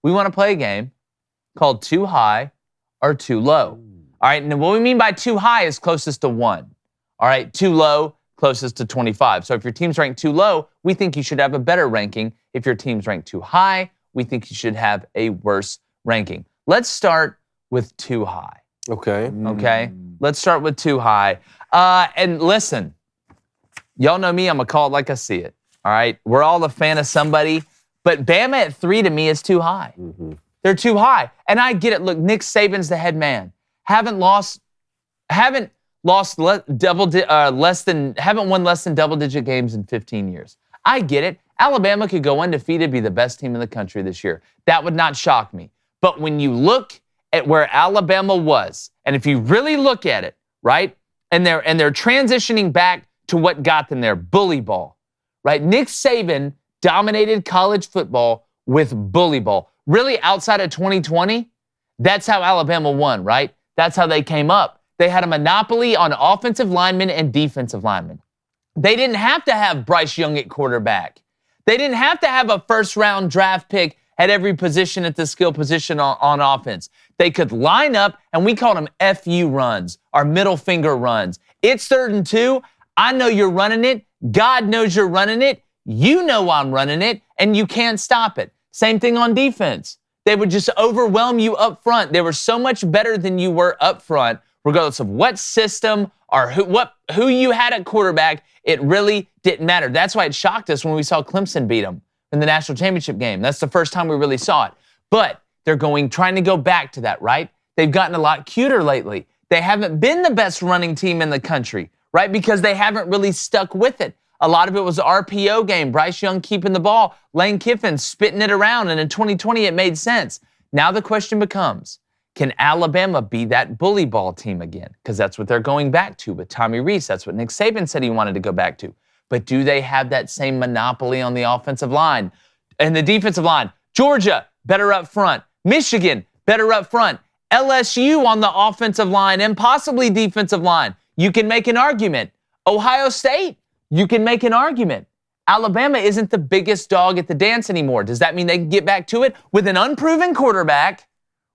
We want to play a game called too high or too low. All right, and what we mean by too high is closest to 1. All right, too low, closest to 25. So if your team's ranked too low, we think you should have a better ranking. If your team's ranked too high, we think you should have a worse ranking. Let's start with too high. Okay. Okay? Let's start with too high. And listen, y'all know me, I'm going to call it like I see it. All right? We're all a fan of somebody, but Bama at 3 to me is too high. They're too high. And I get it. Look, Nick Saban's the head man. Haven't won less than double-digit games in 15 years. I get it. Alabama could go undefeated, be the best team in the country this year. That would not shock me. But when you look at where Alabama was, and if you really look at it, right, and they're transitioning back to what got them there, bully ball, right? Nick Saban dominated college football with bully ball. Really, outside of 2020, that's how Alabama won, right? That's how they came up. They had a monopoly on offensive linemen and defensive linemen. They didn't have to have Bryce Young at quarterback. They didn't have to have a first-round draft pick at every position at the skill position on offense. They could line up, and we called them FU runs, our middle finger runs. It's 3rd and 2. I know you're running it. God knows you're running it. You know I'm running it, and you can't stop it. Same thing on defense. They would just overwhelm you up front. They were so much better than you were up front, regardless of what system or who you had at quarterback. It really didn't matter. That's why it shocked us when we saw Clemson beat them in the national championship game. That's the first time we really saw it. But they're trying to go back to that, right? They've gotten a lot cuter lately. They haven't been the best running team in the country, right? Because they haven't really stuck with it. A lot of it was the RPO game, Bryce Young keeping the ball, Lane Kiffin spitting it around, and in 2020 it made sense. Now the question becomes, can Alabama be that bully ball team again? Because that's what they're going back to with Tommy Rees. That's what Nick Saban said he wanted to go back to. But do they have that same monopoly on the offensive line? And the defensive line, Georgia, better up front. Michigan, better up front. LSU on the offensive line and possibly defensive line. You can make an argument. Ohio State, you can make an argument. Alabama isn't the biggest dog at the dance anymore. Does that mean they can get back to it with an unproven quarterback,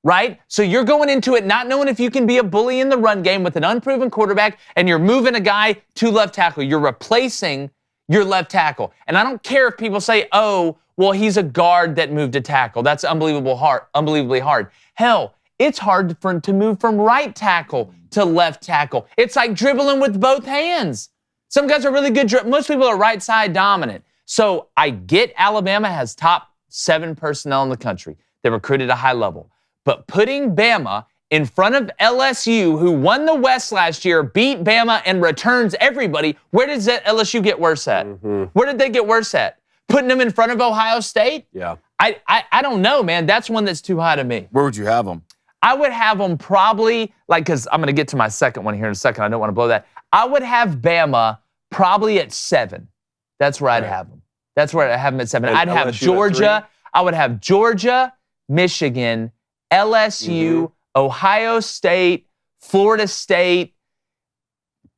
right? So you're going into it not knowing if you can be a bully in the run game with an unproven quarterback, and you're moving a guy to left tackle. You're replacing your left tackle. And I don't care if people say, oh, well, he's a guard that moved to tackle. That's unbelievably hard. Hell, it's hard to move from right tackle to left tackle. It's like dribbling with both hands. Some guys are really good. Most people are right side dominant. So I get Alabama has top 7 personnel in the country. They recruited at a high level. But putting Bama in front of LSU, who won the West last year, beat Bama, and returns everybody, where does that LSU get worse at? Where did they get worse at? Putting them in front of Ohio State? Yeah. I don't know, man. That's one that's too high to me. Where would you have them? I would have them probably, because I'm going to get to my second one here in a second. I don't want to blow that. I would have Bama probably at 7. That's where I'd have them. That's where I have them at 7. And I'd have LSU Georgia. I would have Georgia, Michigan, LSU, Ohio State, Florida State,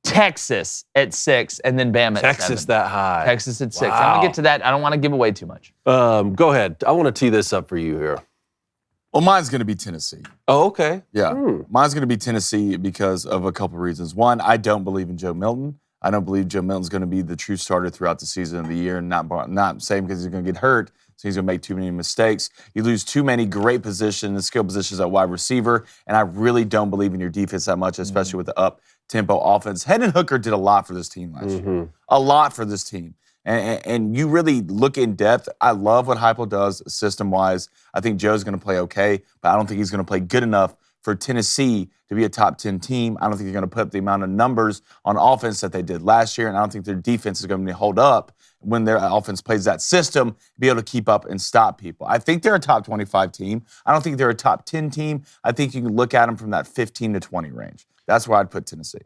Texas at 6, and then Bama at 7. Texas that high. Texas at 6. Wow. I'm going to get to that. I don't want to give away too much. Go ahead. I want to tee this up for you here. Well, mine's going to be Tennessee. Oh, okay. Yeah. Mine's going to be Tennessee because of a couple reasons. One, I don't believe in Joe Milton. I don't believe Joe Milton's going to be the true starter throughout the season of the year, and not saying because he's going to get hurt, so he's going to make too many mistakes. You lose too many great positions and skill positions at wide receiver, and I really don't believe in your defense that much, especially with the up-tempo offense. Hendon Hooker did a lot for this team last year. A lot for this team. And you really look in depth. I love what Heupel does system-wise. I think Joe's going to play okay, but I don't think he's going to play good enough for Tennessee to be a top 10 team. I don't think they're going to put up the amount of numbers on offense that they did last year, and I don't think their defense is going to hold up when their offense plays that system, be able to keep up and stop people. I think they're a top 25 team. I don't think they're a top 10 team. I think you can look at them from that 15 to 20 range. That's where I'd put Tennessee.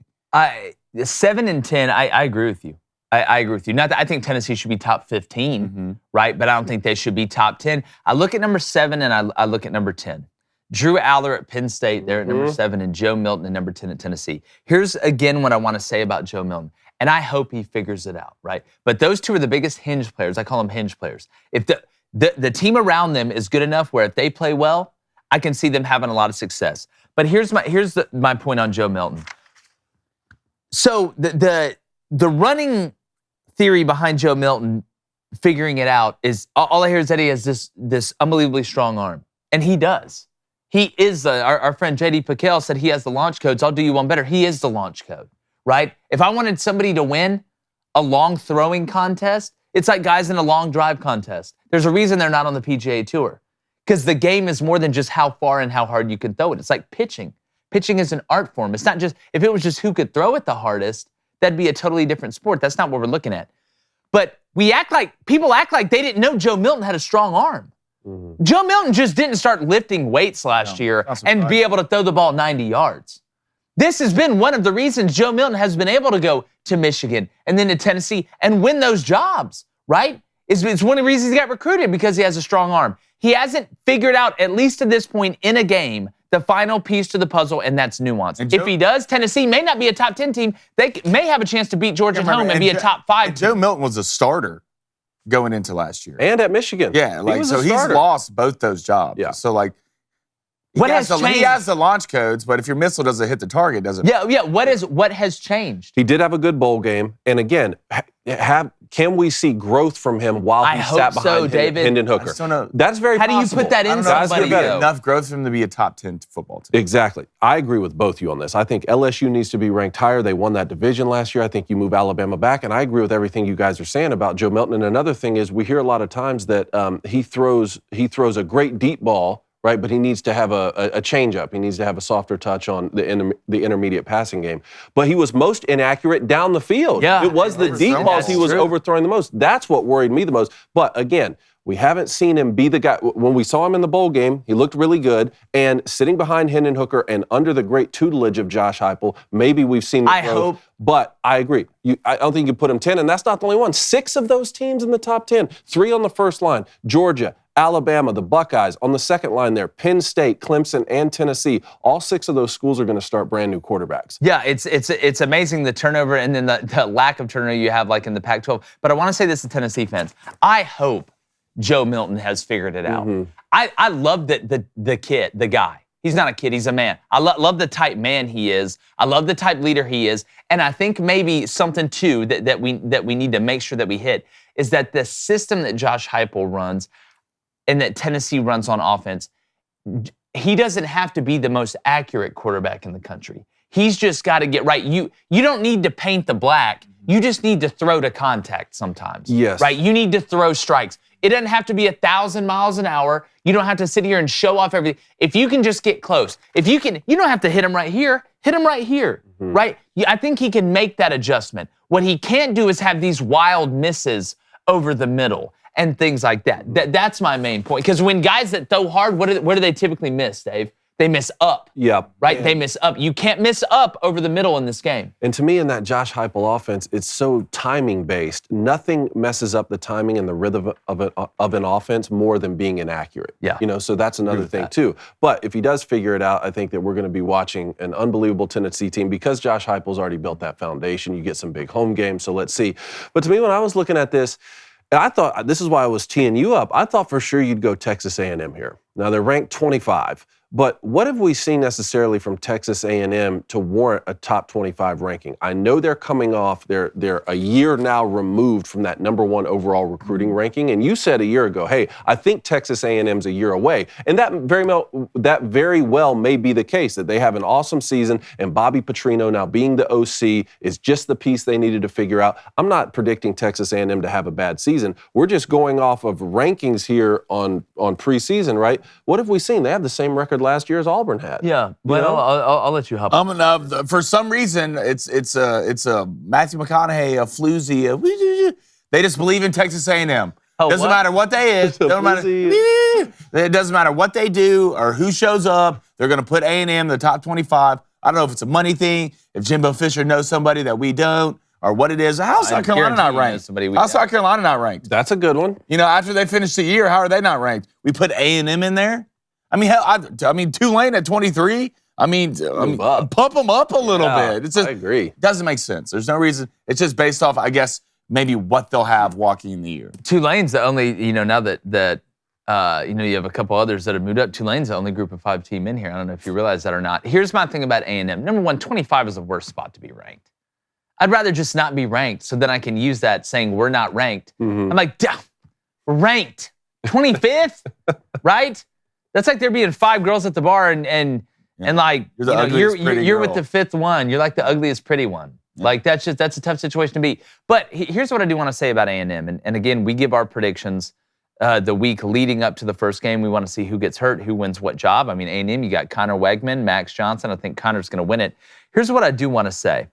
7 and 10, I agree with you. I agree with you. Not that I think Tennessee should be top 15, right? But I don't think they should be top 10. I look at number 7 and I look at number 10. Drew Aller at Penn State, they're at number 7, and Joe Milton at number 10 at Tennessee. Here's, again, what I want to say about Joe Milton, and I hope he figures it out, right? But those two are the biggest hinge players. I call them hinge players. The team around them is good enough where if they play well, I can see them having a lot of success. But here's my point on Joe Milton. So the running theory behind Joe Milton figuring it out is all I hear is that he has this unbelievably strong arm, and he does. He is our friend JD Piquel said he has the launch codes. I'll do you one better. He is the launch code, right? If I wanted somebody to win a long throwing contest, it's like guys in a long drive contest. There's a reason they're not on the PGA Tour, because the game is more than just how far and how hard you can throw it. It's like pitching. Pitching is an art form. It's not just, if it was just who could throw it the hardest, that'd be a totally different sport. That's not what we're looking at. But people act like they didn't know Joe Milton had a strong arm. Mm-hmm. Joe Milton just didn't start lifting weights last year and be able to throw the ball 90 yards. This has been one of the reasons Joe Milton has been able to go to Michigan and then to Tennessee and win those jobs, right? It's one of the reasons he got recruited, because he has a strong arm. He hasn't figured out, at least to this point in a game, the final piece to the puzzle, and that's nuance. And if he does, Tennessee may not be a top 10 team. They may have a chance to beat Georgia at home and be a top 5 team. Joe Milton was a starter going into last year. And at Michigan. Yeah, he's lost both those jobs. Yeah. So, he has the launch codes, but if your missile doesn't hit the target, it doesn't. Yeah. What has changed? He did have a good bowl game, and again, can we see growth from him while he sat behind Hendon Hooker? I just don't know. That's very possible. How do you put that in somebody? Enough growth for him to be a top 10 football team. Exactly. I agree with both of you on this. I think LSU needs to be ranked higher. They won that division last year. I think you move Alabama back, and I agree with everything you guys are saying about Joe Milton. And another thing is, we hear a lot of times that he throws a great deep ball, right? But he needs to have a changeup. He needs to have a softer touch on the intermediate passing game. But he was most inaccurate down the field. Yeah, it was the deep balls he was overthrowing the most. That's what worried me the most. But again, we haven't seen him be the guy. When we saw him in the bowl game, he looked really good. And sitting behind Hendon Hooker and under the great tutelage of Josh Heupel, maybe we've seen the growth. Hope. But I agree. I don't think you put him 10, and that's not the only one. 6 of those teams in the top 10. 3 on the first line. Georgia, Alabama, the Buckeyes. On the second line there, Penn State, Clemson, and Tennessee. All 6 of those schools are going to start brand new quarterbacks. Yeah, it's amazing the turnover and then the lack of turnover you have like in the Pac-12. But I want to say this to Tennessee fans. I hope Joe Milton has figured it out. Mm-hmm. I love the kid, the guy. He's not a kid, he's a man. I love the type man he is. I love the type leader he is. And I think maybe something too that we need to make sure that we hit is that the system that Josh Heupel runs and that Tennessee runs on offense, he doesn't have to be the most accurate quarterback in the country. He's just got to get right. You don't need to paint the black. You just need to throw to contact sometimes. Yes. Right? You need to throw strikes. It doesn't have to be 1,000 miles an hour. You don't have to sit here and show off everything. If you can just get close. You don't have to hit him right here. Hit him right here, right? I think he can make that adjustment. What he can't do is have these wild misses over the middle and things like that. That's my main point. Because when guys that throw hard, what do they typically miss, Dave? They miss up. Yep. Right? They miss up. You can't miss up over the middle in this game. And to me, in that Josh Heupel offense, it's so timing-based. Nothing messes up the timing and the rhythm of an offense more than being inaccurate. Yeah. So that's another thing, too. But if he does figure it out, I think that we're going to be watching an unbelievable Tennessee team because Josh Heupel's already built that foundation. You get some big home games, so let's see. But to me, when I was looking at this, and I thought, this is why I was teeing you up, I thought for sure you'd go Texas A&M here. Now, they're ranked 25. But what have we seen necessarily from Texas A&M to warrant a top 25 ranking? I know they're coming off, they're a year now removed from that number 1 overall recruiting ranking. And you said a year ago, hey, I think Texas A&M's a year away. And that very well may be the case, that they have an awesome season and Bobby Petrino now being the OC is just the piece they needed to figure out. I'm not predicting Texas A&M to have a bad season. We're just going off of rankings here on preseason, right? What have we seen? They have the same record last year as Auburn had. Yeah, but I'll let you help. For some reason, it's a Matthew McConaughey, a floozy. They just believe in Texas A&M. Doesn't matter what they is. It doesn't matter what they do or who shows up. They're going to put A&M in the top 25. I don't know if it's a money thing, if Jimbo Fisher knows somebody that we don't, or what it is. How's South Carolina not ranked? How's South Carolina not ranked? That's a good one. After they finish the year, how are they not ranked? We put A&M in there. I mean, hell, Tulane at 23. Pump them up a little bit. I agree. It doesn't make sense. There's no reason. It's just based off, I guess, maybe what they'll have walking in the year. Tulane's the only, now that You have a couple others that have moved up. Tulane's the only group of 5 team in here. I don't know if you realize that or not. Here's my thing about A&M. Number one, 25 is the worst spot to be ranked. I'd rather just not be ranked so then I can use that saying we're not ranked. I'm like, we're ranked. 25th, right? That's like there being 5 girls at the bar and like you're with the 5th one. You're like the ugliest pretty one. Yeah. Like that's a tough situation to be. But here's what I do want to say about A&M. And again, we give our predictions the week leading up to the first game. We want to see who gets hurt, who wins what job. I mean, A&M, you got Connor Wegman, Max Johnson. I think Connor's going to win it. Here's what I do want to say.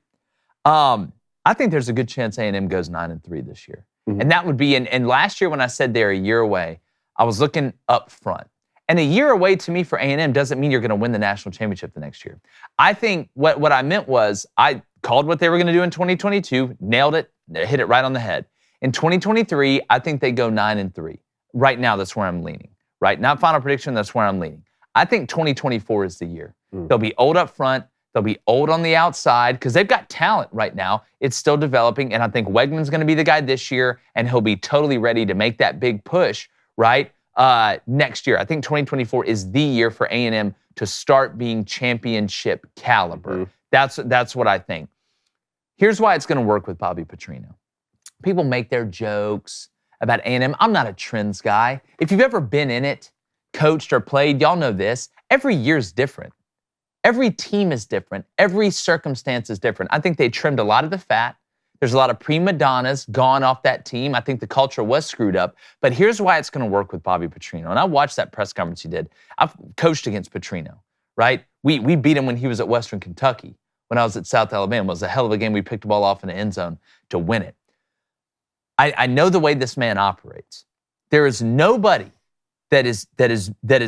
I think there's a good chance A&M goes 9-3 this year. And that would be, and last year when I said they're a year away, I was looking up front. And a year away to me for A&M doesn't mean you're going to win the national championship the next year. I think what I meant was I called what they were going to do in 2022, nailed it, hit it right on the head. In 2023, I think they go 9-3. Right now, that's where I'm leaning. Right? Not final prediction, that's where I'm leaning. I think 2024 is the year. They'll be old up front. They'll be old on the outside because they've got talent right now. It's still developing, and I think Wegman's going to be the guy this year, and he'll be totally ready to make that big push, right, next year. I think 2024 is the year for A&M to start being championship caliber. That's what I think. Here's why it's going to work with Bobby Petrino. People make their jokes about A&M. I'm not a trends guy. If you've ever been in it, coached or played, y'all know this. Every year's different. Every team is different. Every circumstance is different. I think they trimmed a lot of the fat. There's a lot of prima donnas gone off that team. I think the culture was screwed up. But here's why it's going to work with Bobby Petrino. And I watched that press conference he did. I've coached against Petrino, right? We beat him when he was at Western Kentucky. When I was at South Alabama, it was a hell of a game. We picked the ball off in the end zone to win it. I know the way this man operates. There is nobody that is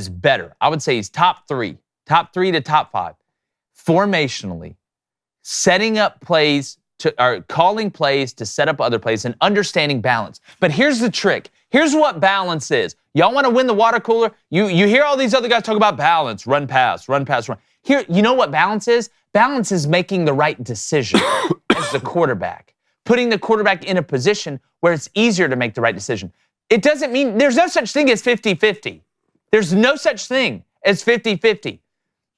better. I would say he's top 3 to top 5, formationally, setting up plays or calling plays to set up other plays and understanding balance. But here's the trick. Here's what balance is. Y'all want to win the water cooler? You hear all these other guys talk about balance, run, pass, run, pass, run. Here, you know what balance is? Balance is making the right decision as the quarterback, putting the quarterback in a position where it's easier to make the right decision. It doesn't mean there's no such thing as 50-50. There's no such thing as 50-50.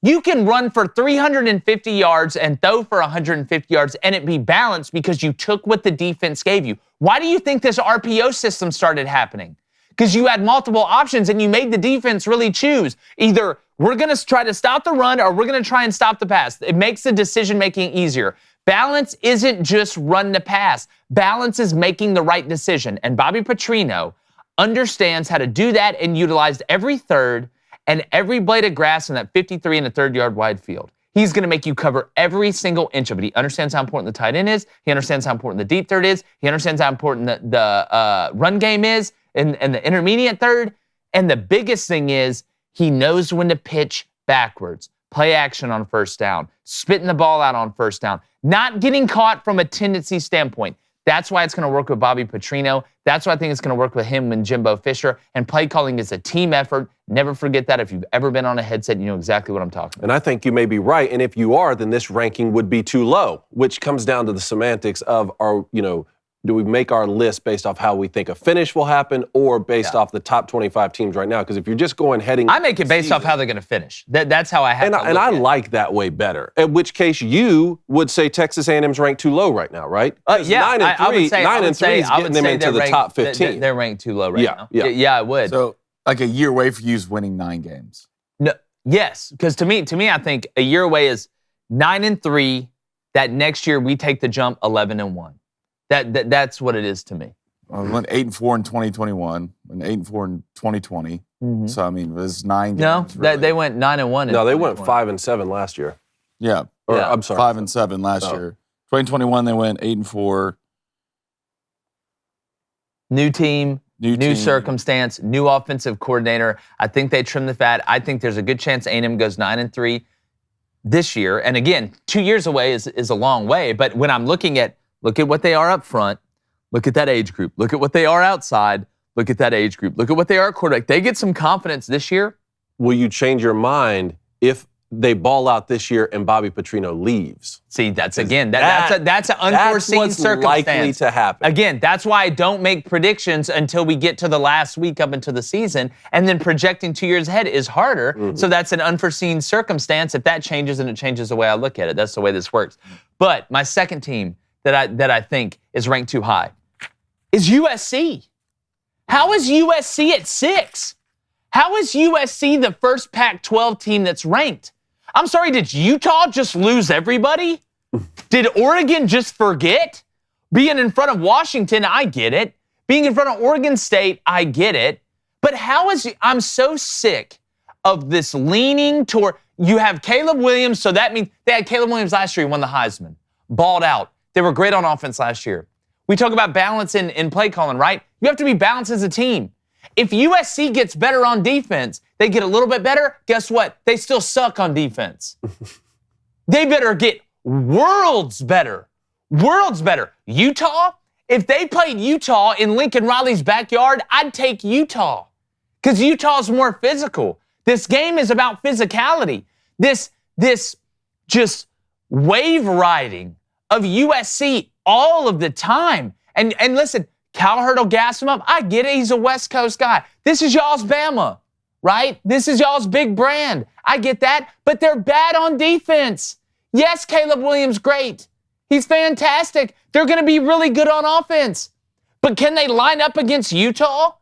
You can run for 350 yards and throw for 150 yards and it be balanced because you took what the defense gave you. Why do you think this RPO system started happening? Because you had multiple options and you made the defense really choose. Either we're going to try to stop the run or we're going to try and stop the pass. It makes the decision-making easier. Balance isn't just run the pass. Balance is making the right decision. And Bobby Petrino understands how to do that and utilized every third and every blade of grass in that 53 and a third yard wide field. He's going to make you cover every single inch of it. He understands how important the tight end is. He understands how important the deep third is. He understands how important the run game is and the intermediate third. And the biggest thing is he knows when to pitch backwards, play action on first down, spitting the ball out on first down, not getting caught from a tendency standpoint. That's why it's going to work with Bobby Petrino. That's why I think it's going to work with him and Jimbo Fisher. And play calling is a team effort. Never forget that. If you've ever been on a headset, you know exactly what I'm talking about. And I think you may be right. And if you are, then this ranking would be too low, which comes down to the semantics of our, do we make our list based off how we think a finish will happen or based off the top 25 teams right now? Because if you're just going heading... I make it based off how they're going to finish. That's how I have to And I like that way better. In which case you would say Texas A&M's ranked too low right now, right? Yeah, 9-3 is getting them into the top 15. They're ranked too low right now. Yeah, I would. So like a year away for you is winning 9 games. No, yes, because to me, I think a year away is 9-3. That next year we take the jump 11-1. That's what it is to me. We went 8-4 in 2021, and 8-4 in 2020. Mm-hmm. So I mean, it was 9 games. No, really. they went 9-1. No, they went 5-7 last year. Yeah, I'm sorry, 5-7 last year. 2021 they went 8-4. New team, new circumstance, new offensive coordinator. I think they trimmed the fat. I think there's a good chance A&M goes 9-3 this year. And again, 2 years away is a long way. But when I'm look at what they are up front. Look at that age group. Look at what they are outside. Look at that age group. Look at what they are at quarterback. They get some confidence this year. Will you change your mind if they ball out this year and Bobby Petrino leaves. See, that's an unforeseen what's circumstance. likely to happen. Again, that's why I don't make predictions until we get to the last week up into the season, and then projecting 2 years ahead is harder. Mm-hmm. So that's an unforeseen circumstance. If that changes, then it changes the way I look at it. That's the way this works. But my second team that I think is ranked too high is USC. How is USC at 6? How is USC the first Pac-12 team that's ranked? I'm sorry, did Utah just lose everybody? Did Oregon just forget? Being in front of Washington, I get it. Being in front of Oregon State, I get it. But I'm so sick of this leaning toward, you have Caleb Williams, so that means they had Caleb Williams last year, he won the Heisman, balled out. They were great on offense last year. We talk about balance in play calling, right? You have to be balanced as a team. If USC gets better on defense, they get a little bit better, guess what? They still suck on defense. They better get worlds better. Worlds better. Utah, if they played Utah in Lincoln Riley's backyard, I'd take Utah because Utah's more physical. This game is about physicality. This just wave riding of USC all of the time. And listen, Cowherd will gas him up. I get it. He's a West Coast guy. This is y'all's Bama, right? This is y'all's big brand. I get that. But they're bad on defense. Yes, Caleb Williams, great. He's fantastic. They're going to be really good on offense. But can they line up against Utah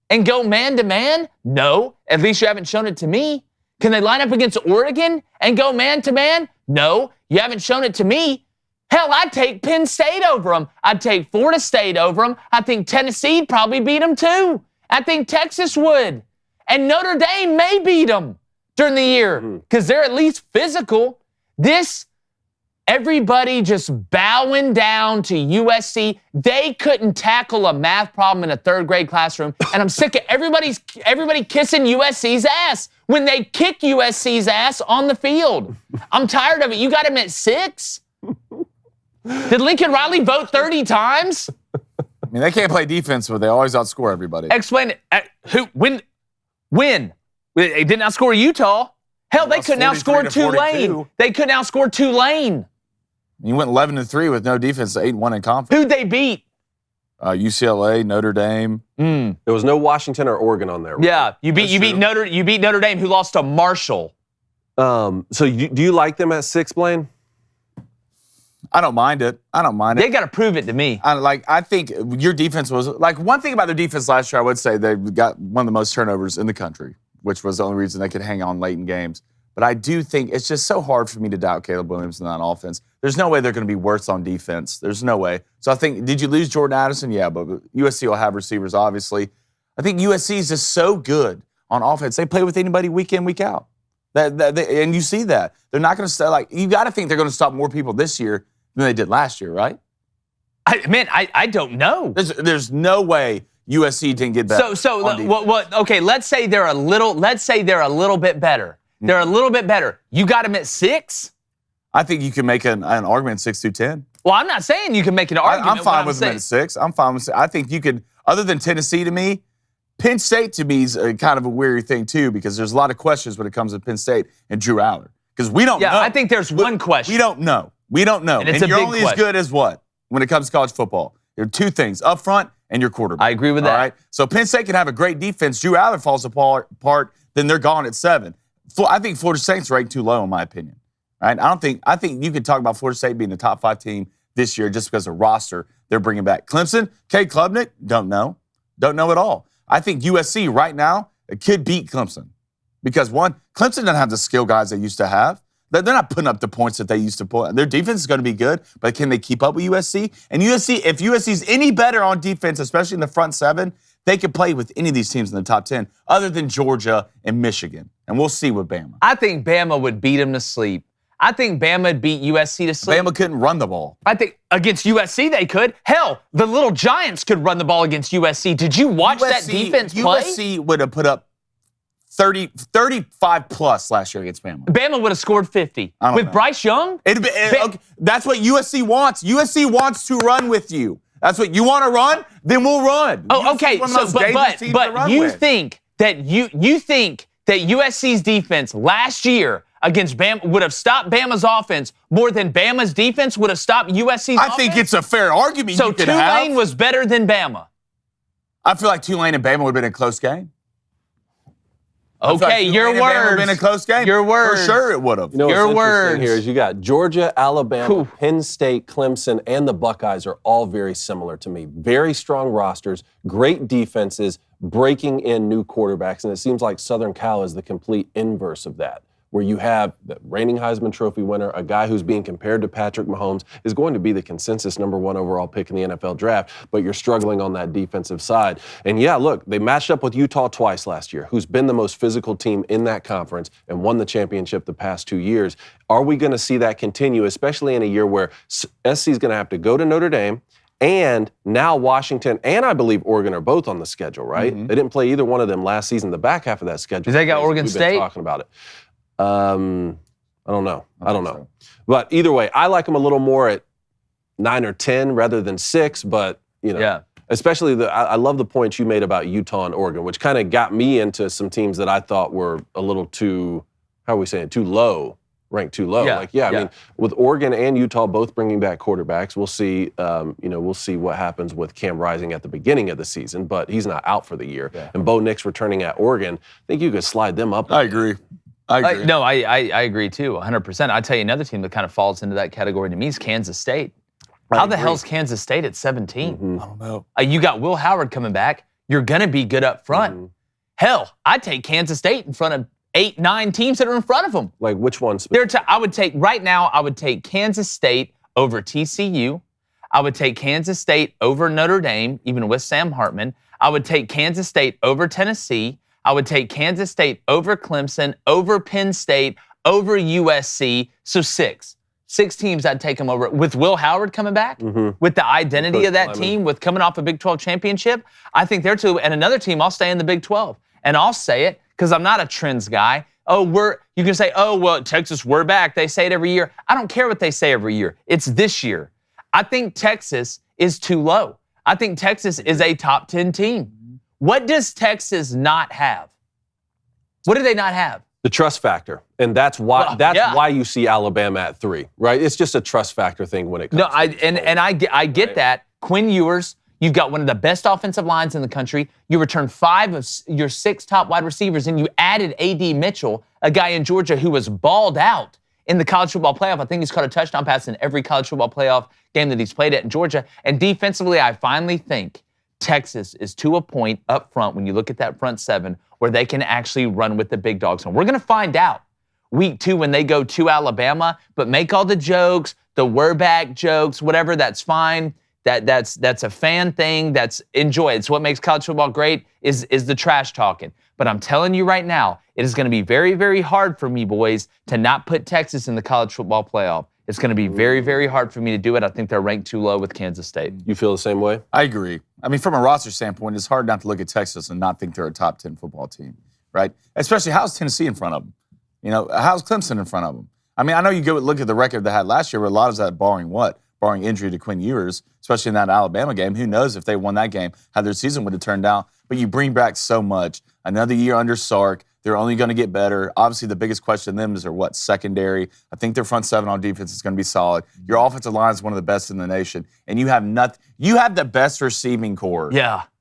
and go man-to-man? No. At least you haven't shown it to me. Can they line up against Oregon and go man-to-man? No. You haven't shown it to me. Hell, I'd take Penn State over them. I'd take Florida State over them. I think Tennessee'd probably beat them too. I think Texas would. And Notre Dame may beat them during the year because they're at least physical. Everybody just bowing down to USC. They couldn't tackle a math problem in a third grade classroom. And I'm sick of everybody kissing USC's ass when they kick USC's ass on the field. I'm tired of it. You got them at 6? Did Lincoln Riley vote 30 times? I mean, they can't play defense, but they always outscore everybody. Explain it. When? They didn't outscore Utah. Hell, they couldn't outscore Tulane. They couldn't outscore Tulane. You went 11-3 with no defense, 8-1 in conference. Who'd they beat? UCLA, Notre Dame. There was no Washington or Oregon on there. Yeah, you beat Notre Dame, who lost to Marshall. So do you like them at 6, Blaine? I don't mind it. They got to prove it to me. I think your defense was one thing about their defense last year. I would say they got one of the most turnovers in the country, which was the only reason they could hang on late in games. But I do think it's just so hard for me to doubt Caleb Williams in that offense. There's no way they're going to be worse on defense. There's no way. So I think, did you lose Jordan Addison? Yeah, but USC will have receivers, obviously. I think USC is just so good on offense. They play with anybody week in, week out. And you see that. They're not going to stop. You got to think they're going to stop more people this year than they did last year, right? I don't know. There's no way USC didn't get that. Okay, let's say they're a little bit better. They're a little bit better. You got them at 6? I think you can make an argument 6 through 10. Well, I'm not saying you can make an argument. I'm fine with them at 6. I'm fine with 6. I think you could, other than Tennessee to me, Penn State to me is kind of a weary thing too, because there's a lot of questions when it comes to Penn State and Drew Aller. Because we don't know. Yeah, I think there's one question. We don't know. And you're only as good as what? When it comes to college football. There are 2 things, up front and your quarterback. I agree with that. All right? So Penn State can have a great defense. Drew Aller falls apart, then they're gone at 7. I think Florida State's ranked too low, in my opinion. Right? I think you could talk about Florida State being the top 5 team this year just because of roster they're bringing back. Clemson, Cade Klubnik, don't know at all. I think USC right now could beat Clemson because, one, Clemson doesn't have the skill guys they used to have. They're not putting up the points that they used to put. Their defense is going to be good, but can they keep up with USC? And USC, if USC's any better on defense, especially in the front 7, they could play with any of these teams in the top 10 other than Georgia and Michigan. And we'll see with Bama. I think Bama would beat them to sleep. I think Bama would beat USC to sleep. Bama couldn't run the ball. I think against USC they could. Hell, the little Giants could run the ball against USC. Did you watch that defense play? USC would have put up 35 plus last year against Bama. Bama would have scored 50. With Bryce Young? Okay, that's what USC wants. USC wants to run with you. That's what you want to run, then we'll run. Oh, okay. So, but you think that USC's defense last year against Bama would have stopped Bama's offense more than Bama's defense would have stopped USC's offense? I think it's a fair argument. So you could have. Tulane was better than Bama. I feel like Tulane and Bama would have been a close game. Okay, your words. Would have been a close game. Your words. For sure it would have. You know Your what's interesting words. here is you got Georgia, Alabama, Penn State, Clemson, and the Buckeyes are all very similar to me. Very strong rosters, great defenses, breaking in new quarterbacks, and it seems like Southern Cal is the complete inverse of that, where you have the reigning Heisman Trophy winner, a guy who's being compared to Patrick Mahomes, is going to be the consensus #1 overall pick in the NFL draft, but you're struggling on that defensive side. And yeah, look, they matched up with Utah twice last year, who's been the most physical team in that conference and won the championship the past 2 years. Are we going to see that continue, especially in a year where SC is going to have to go to Notre Dame, and now Washington and I believe Oregon are both on the schedule, right? They didn't play either one of them last season. The back half of that schedule. They got Oregon We've State? been talking about it. I don't know. I don't know. But either way, I like them a little more at 9 or 10 rather than 6. But, you know, especially I love the points you made about Utah and Oregon, which kind of got me into some teams that I thought were a little too, how are we saying, too low, ranked too low. I mean, with Oregon and Utah both bringing back quarterbacks, we'll see, we'll see what happens with Cam Rising at the beginning of the season, but he's not out for the year. And Bo Nix returning at Oregon, I think you could slide them up. I agree. No, I agree too, 100%. I'll tell you another team that kind of falls into that category to me is Kansas State. How the hell's Kansas State at 17? I don't know. You got Will Howard coming back. You're going to be good up front. Hell, I'd take Kansas State in front of 8, 9 teams that are in front of them. Like which ones? I would take Kansas State over TCU. I would take Kansas State over Notre Dame, even with Sam Hartman. I would take Kansas State over Tennessee. I would take Kansas State over Clemson, over Penn State, over USC. So 6 teams I'd take them over. With Will Howard coming back, with the identity of that team, with coming off a Big 12 championship, I think they're 2. And another team, I'll stay in the Big 12. And I'll say it because I'm not a trends guy. You can say, Texas, we're back. They say it every year. I don't care what they say every year. It's this year. I think Texas is too low. I think Texas is a top 10 team. What does Texas not have? What do they not have? The trust factor. And that's why why you see Alabama at 3, right? It's just a trust factor thing when it comes to I get that. Quinn Ewers, you've got one of the best offensive lines in the country. You returned 5 of your 6 top wide receivers, and you added A.D. Mitchell, a guy in Georgia who was balled out in the college football playoff. I think he's caught a touchdown pass in every college football playoff game that he's played at in Georgia. And defensively, I finally think Texas is to a point up front when you look at that front 7 where they can actually run with the big dogs. And we're going to find out week 2 when they go to Alabama, but make all the jokes, the we're back jokes, whatever, that's fine. That's a fan thing. That's enjoy. It's what makes college football great is the trash talking. But I'm telling you right now, it is going to be very, very hard for me, boys, to not put Texas in the college football playoff. It's going to be very, very hard for me to do it. I think they're ranked too low with Kansas State. You feel the same way? I agree. I mean, from a roster standpoint, it's hard not to look at Texas and not think they're a top 10 football team, right? Especially how's Tennessee in front of them? You know, how's Clemson in front of them? I mean, I know you go look at the record they had last year, where a lot of that barring injury to Quinn Ewers, especially in that Alabama game. Who knows if they won that game, how their season would have turned out. But you bring back so much. Another year under Sark. They're only going to get better. Obviously, the biggest question to them is their secondary. I think their front 7 on defense is going to be solid. Your offensive line is one of the best in the nation. And you have You have the best receiving core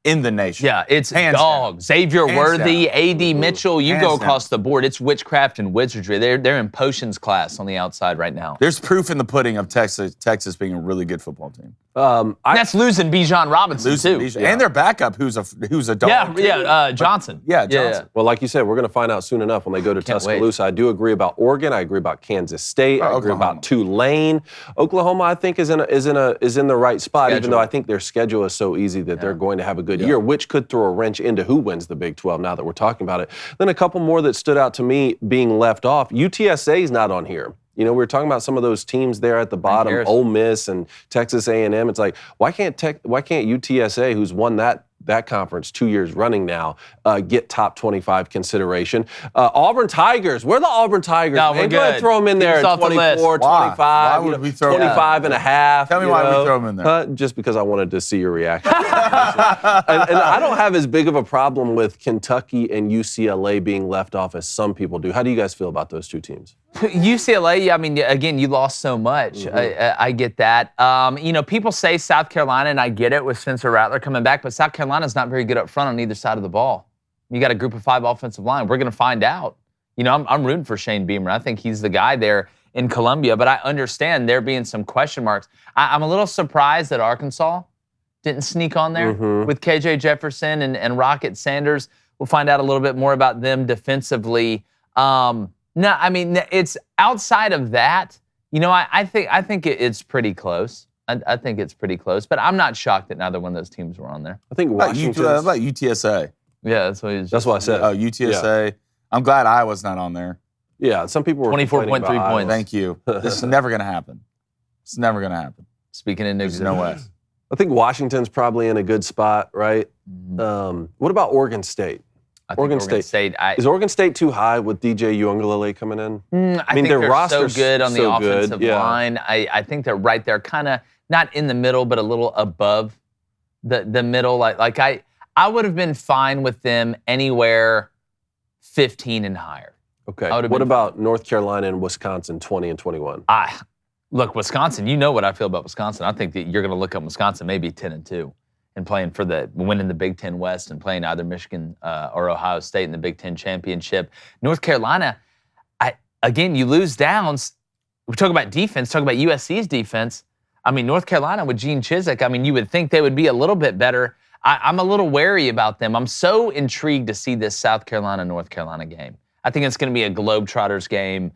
in the nation. Yeah, it's hands dog. Down. Xavier Hands Worthy, down. A.D. Mitchell, you Hands go across down. the board. It's witchcraft and wizardry. They're in potions class on the outside right now. There's proof in the pudding of Texas being a really good football team. That's losing Bijan Robinson, too. And their backup, who's a dog. Johnson. Johnson. Well, like you said, we're going to find out soon enough when they go to Tuscaloosa. I do agree about Oregon. I agree about Kansas State. I agree about Tulane. Oklahoma, I think, is in the right spot, even though I think their schedule is so easy that they're going to have a good year, which could throw a wrench into who wins the Big 12 now that we're talking about it. Then a couple more that stood out to me being left off. UTSA is not on here. You know, we were talking about some of those teams there at the bottom, Ole Miss and Texas A&M. It's like, why can't UTSA, who's won that that conference 2 years running now, get top 25 consideration. Auburn Tigers. Where are the Auburn Tigers? No, man? we're Go ahead and good. throw them in Keep there us at off the list. 24, Why? 25, Why would we throw 25 and a half. Tell me why we throw them in there. Just because I wanted to see your reaction. and I don't have as big of a problem with Kentucky and UCLA being left off as some people do. How do you guys feel about those two teams? UCLA, I mean, again, you lost so much. I get that. People say South Carolina, and I get it with Spencer Rattler coming back, but South Carolina's not very good up front on either side of the ball. You got a group of 5 offensive line. We're going to find out. I'm rooting for Shane Beamer. I think he's the guy there in Columbia, but I understand there being some question marks. I'm a little surprised that Arkansas didn't sneak on there with KJ Jefferson and Rocket Sanders. We'll find out a little bit more about them defensively. No, I mean, it's outside of that. I think it's pretty close. I think it's pretty close, but I'm not shocked that neither one of those teams were on there. I think Washington. How about UTSA? Yeah, that's what he's. That's what I said. Oh, UTSA. Yeah. I'm glad Iowa's not on there. Yeah, some people were 24.3 points. Thank you. This is never going to happen. It's never going to happen. Speaking in There's no way. I think Washington's probably in a good spot, right? What about Oregon State? I think Oregon State. Is Oregon State too high with DJ Uiagalelei coming in? I think their they're roster's so good on the offensive yeah. line. I think they're right there, kind of not in the middle, but a little above the middle. Like I would have been fine with them anywhere 15 and higher. Okay. What about North Carolina and Wisconsin 20 and 21? Look, Wisconsin, you know what I feel about Wisconsin. I think that you're going to look up Wisconsin maybe 10 and 2 and playing for winning the Big Ten West and playing either Michigan or Ohio State in the Big Ten championship. North Carolina, again, you lose downs. We talk about defense, talk about USC's defense. I mean, North Carolina with Gene Chizik, I mean, you would think they would be a little bit better. I'm a little wary about them. I'm so intrigued to see this South Carolina-North Carolina game. I think it's going to be a Globetrotters game,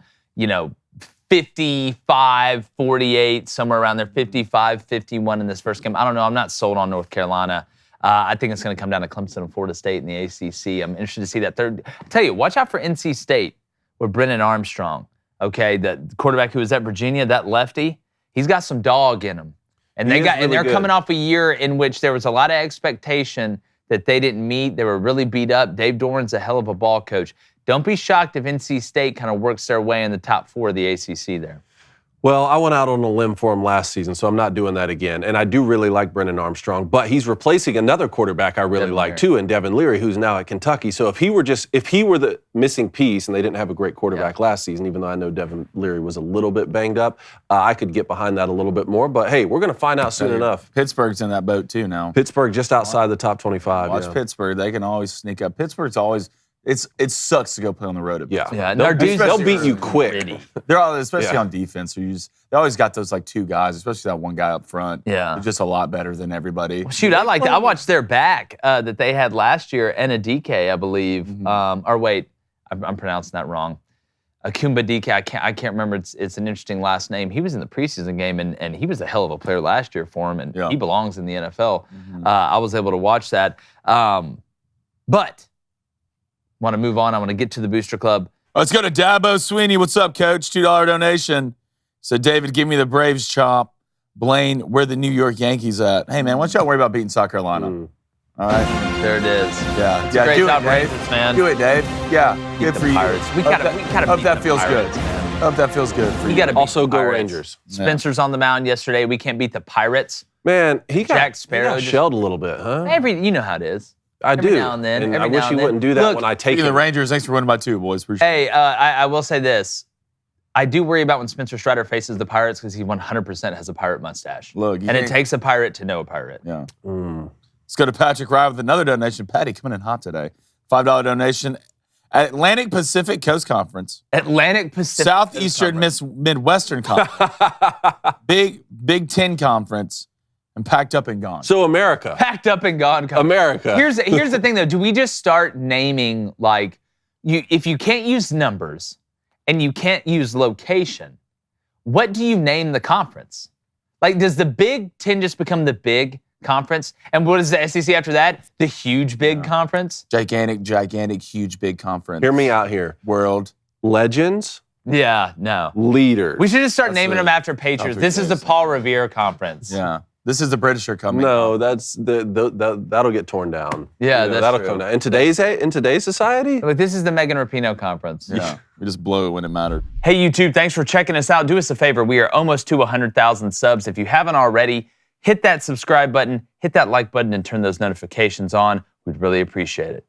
55-48, somewhere around there, 55-51 in this first game. I don't know. I'm not sold on North Carolina. I think it's going to come down to Clemson and Florida State in the ACC. I'm interested to see that third. I tell you, watch out for NC State with Brennan Armstrong, okay? The quarterback who was at Virginia, that lefty, he's got some dog in him. And they're coming off a year in which there was a lot of expectation that they didn't meet. They were really beat up. Dave Doran's a hell of a ball coach. Don't be shocked if NC State kind of works their way in the top 4 of the ACC there. Well, I went out on a limb for him last season, so I'm not doing that again. And I do really like Brennan Armstrong, but he's replacing another quarterback I really like too, in Devin Leary, who's now at Kentucky. So if he were the missing piece, and they didn't have a great quarterback last season, even though I know Devin Leary was a little bit banged up, I could get behind that a little bit more. But hey, we're going to find out soon enough. Pittsburgh's in that boat too now. Pittsburgh just outside the top 25. Watch Pittsburgh; they can always sneak up. Pittsburgh's always. It sucks to go play on the road at Pittsburgh. Yeah. They'll beat you quick. They're all, especially on defense. They always got those like 2 guys, especially that one guy up front. Yeah, who's just a lot better than everybody. Well, shoot, I watched their back that they had last year, Enadike, I believe. Or wait, I'm pronouncing that wrong. Akumba Dike, I can't remember. It's an interesting last name. He was in the preseason game, and he was a hell of a player last year for him, and he belongs in the NFL. I was able to watch that, but. Want to move on. I want to get to the Booster Club. Let's go to Dabo Sweeney. What's up, Coach? $2 donation. So, David, give me the Braves chop. Blaine, where the New York Yankees at? Hey, man, why don't y'all worry about beating South Carolina? All right? There it is. Yeah. It's a great do job, it, Dave. Ravens, man. Do it, Dave. Yeah. Good for Pirates. you. We gotta hope beat that the feels Pirates, good. man. Hope that feels good for you. Gotta beat Also, the go Pirates. Rangers. Spencer's on the mound yesterday. We can't beat the Pirates. Man, he got Sparrow shelled a little bit, huh? You know how it is. I do. Every now and then. I wish he wouldn't do that. Look, when I take the Rangers, thanks for winning by 2, boys. Appreciate it. Hey, I will say this. I do worry about when Spencer Strider faces the Pirates because he 100% has a pirate mustache. Look, and it takes a pirate to know a pirate. Yeah. Let's go to Patrick Rye with another donation. Patty coming in hot today. $5 donation. Atlantic Pacific Coast Conference. Atlantic Pacific Southeastern Midwestern Conference. Big Ten Conference. And packed up and gone. So America. Packed up and gone. America. Here's the thing, though. Do we just start naming, like, if you can't use numbers and you can't use location, what do you name the conference? Like, does the Big Ten just become the big conference? And what is the SEC after that? The huge big conference? Gigantic, huge big conference. Hear me out here. World. Legends. Yeah, no. Leaders. We should just start naming them after Patriots. This is the Paul Revere Conference. Yeah. This is the British are coming. No, that's that'll get torn down. Yeah, that's that'll true. come down. In today's society, Look, this is the Megan Rapinoe conference. Yeah, we just blow it when it mattered. Hey, YouTube, thanks for checking us out. Do us a favor. We are almost to 100,000 subs. If you haven't already, hit that subscribe button, hit that like button, and turn those notifications on. We'd really appreciate it.